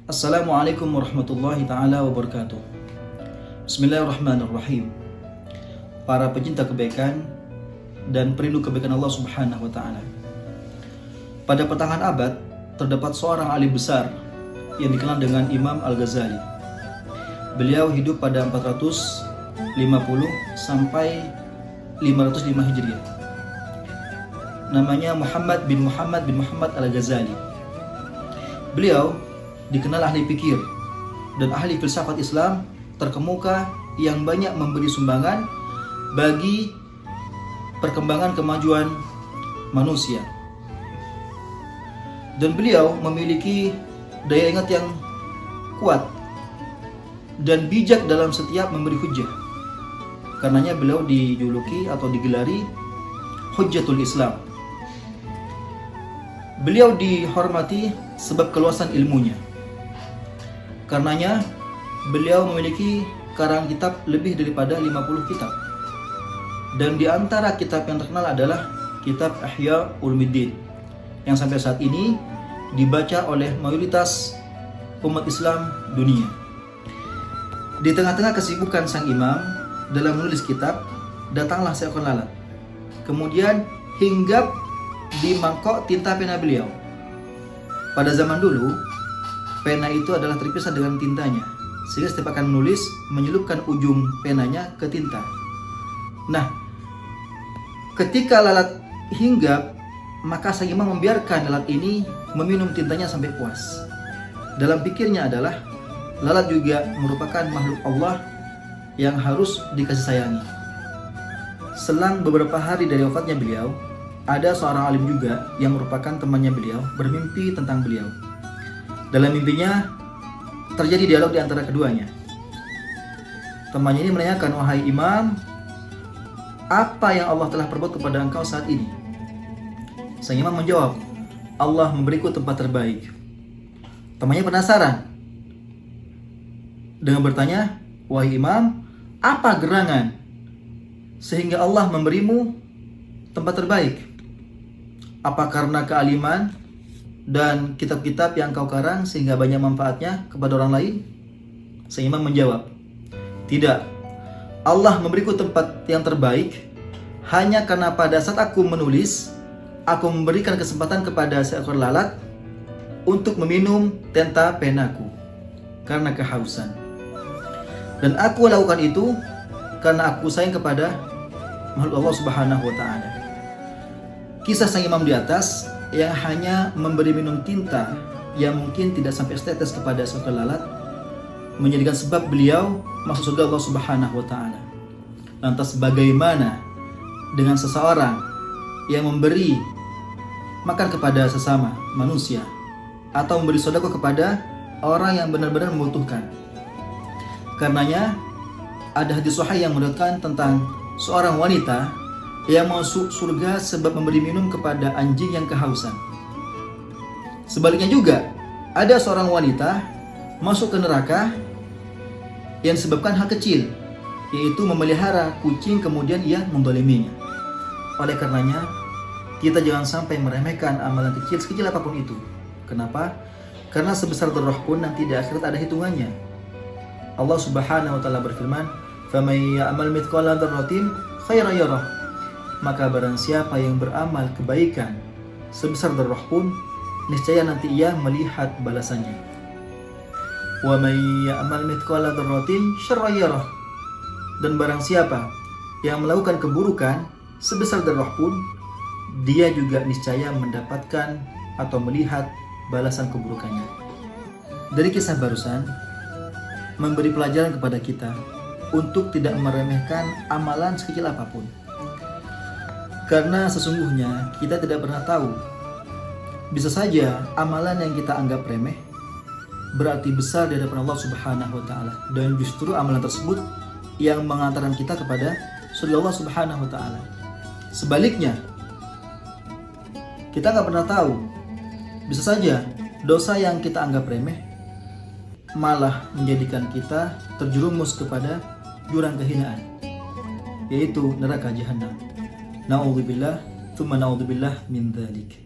Assalamualaikum warahmatullahi ta'ala wabarakatuh. Bismillahirrahmanirrahim. Para pecinta kebaikan dan perindu kebaikan Allah subhanahu wa ta'ala, pada pertengahan abad terdapat seorang alim besar yang dikenal dengan Imam Al-Ghazali. Beliau hidup pada 450 sampai 505 Hijriah. Namanya Muhammad bin Muhammad Al-Ghazali. Beliau dikenal ahli fikir dan ahli filsafat Islam terkemuka yang banyak memberi sumbangan bagi perkembangan kemajuan manusia. Dan beliau memiliki daya ingat yang kuat dan bijak dalam setiap memberi hujjah. Karenanya beliau dijuluki atau digelari Hujjatul Islam. Beliau dihormati sebab keluasan ilmunya. Karenanya beliau memiliki karang kitab lebih daripada 50 kitab. Dan di antara kitab yang terkenal adalah kitab Ihya Ulumuddin yang sampai saat ini dibaca oleh mayoritas umat Islam dunia. Di tengah-tengah kesibukan sang imam dalam menulis kitab, datanglah seekor lalat. Kemudian hinggap di mangkok tinta pena beliau. Pada zaman dulu, pena itu adalah terpisah dengan tintanya, sehingga setiap akan menulis menyelupkan ujung penanya ke tinta. Nah, ketika lalat hinggap, maka sang imam membiarkan lalat ini meminum tintanya sampai puas. Dalam pikirnya adalah lalat juga merupakan makhluk Allah yang harus dikasih sayangi. Selang beberapa hari dari wafatnya beliau, ada seorang alim juga yang merupakan temannya beliau bermimpi tentang beliau. Dalam mimpinya terjadi dialog di antara keduanya. Temannya ini menanyakan, "Wahai imam, apa yang Allah telah perbuat kepada engkau saat ini?" Sang imam menjawab, "Allah memberiku tempat terbaik." Temannya penasaran dengan bertanya, "Wahai imam, apa gerangan sehingga Allah memberimu tempat terbaik? Apa karena kealiman dan kitab-kitab yang kau karang sehingga banyak manfaatnya kepada orang lain?" Sang imam menjawab, "Tidak. Allah memberiku tempat yang terbaik hanya karena pada saat aku menulis, aku memberikan kesempatan kepada seekor lalat untuk meminum tinta penaku karena kehausan. Dan aku lakukan itu karena aku sayang kepada makhluk Allah Subhanahu wa ta'ala." Kisah sang imam di atas yang hanya memberi minum tinta yang mungkin tidak sampai setetes kepada seekor lalat menjadikan sebab beliau masuk surga Allah Subhanahu wa ta'ala. Lantas bagaimana dengan seseorang yang memberi makan kepada sesama manusia atau memberi sedekah kepada orang yang benar-benar membutuhkan? Karenanya ada hadis sahih yang meriwayatkan tentang seorang wanita yang masuk surga sebab memberi minum kepada anjing yang kehausan. Sebaliknya juga, ada seorang wanita masuk ke neraka yang disebabkan hal kecil, yaitu memelihara kucing kemudian ia mendoliminya. Oleh karenanya, kita jangan sampai meremehkan amalan kecil sekecil apapun itu. Kenapa? Karena sebesar darah pun nanti di akhirat ada hitungannya. Allah Subhanahu wa ta'ala berfirman, "Faman ya'mal mithqala dzarratin khairan yarah." Maka barang siapa yang beramal kebaikan sebesar darah pun, niscaya nanti ia melihat balasannya. Wa may ya'mal mithqala dzarratin syarran yarah. Dan barang siapa yang melakukan keburukan sebesar darah pun, dia juga niscaya mendapatkan atau melihat balasan keburukannya. Dari kisah barusan memberi pelajaran kepada kita untuk tidak meremehkan amalan sekecil apapun. Karena sesungguhnya kita tidak pernah tahu, bisa saja amalan yang kita anggap remeh berarti besar di hadapan Allah Subhanahu wa ta'ala, dan justru amalan tersebut yang mengantarkan kita kepada surga Allah Subhanahu wa ta'ala. Sebaliknya, kita nggak pernah tahu, bisa saja dosa yang kita anggap remeh malah menjadikan kita terjerumus kepada jurang kehinaan, yaitu neraka jahanam. Na'udzubillah, tsumma na'udzubillah min dzalik.